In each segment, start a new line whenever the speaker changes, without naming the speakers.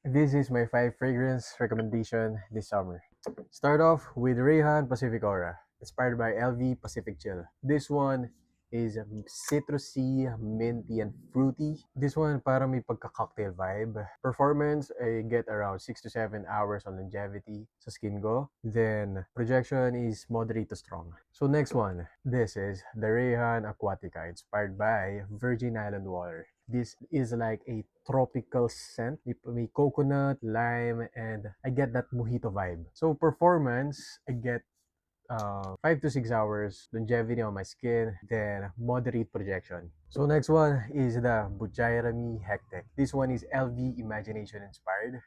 This is my 5 fragrance recommendation this summer. Start off with Rayhan Pacific Aura, inspired by LV Pacific Chill. This one is citrusy, minty, and fruity. This one parang may pagka-cocktail vibe. Performance, I get around 6 to 7 hours on longevity sa skin ko. Then, projection is moderate to strong. So next one, this is the Rayhan Aquatica, inspired by Virgin Island water. This is like a tropical scent. May coconut, lime, and I get that mojito vibe. So performance, I get 5 to 6 hours longevity on my skin, then moderate projection. So next one is the Bujairami Hectic. This one is LV Imagination inspired.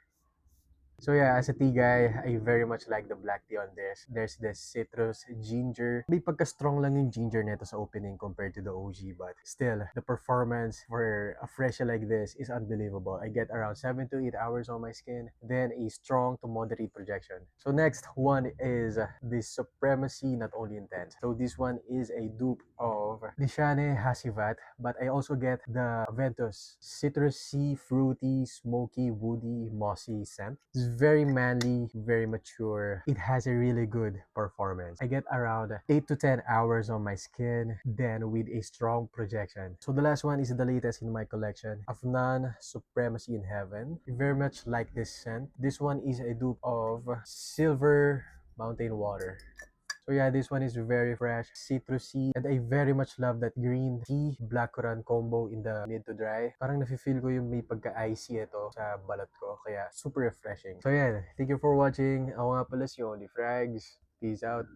So yeah, as a tea guy, I very much like the black tea on this. There's this citrus, ginger. May pagka-strong lang yung ginger nito sa opening compared to the OG, but still, the performance for a fresh like this is unbelievable. I get around 7 to 8 hours on my skin, then a strong to moderate projection. So next one is the Supremacy Not Only Intense. So this one is a dupe of Nishane Hasivat, but I also get the Ventus citrusy, fruity, smoky, woody, mossy scent. It's very manly, very mature. It has a really good performance. I get around 8 to 10 hours on my skin, then with a strong projection. So the last one is the latest in my collection, Afnan Supremacy in Heaven. I very much like this scent. This one is a dupe of Silver Mountain Water. So yeah, this one is very fresh, citrusy, and I very much love that green tea black currant combo in the mid to dry. Parang nafe-feel ko yung may pagka-icy ito sa balat ko, kaya super refreshing. So yeah, thank you for watching. Ako nga pala si Only Frags. Peace out.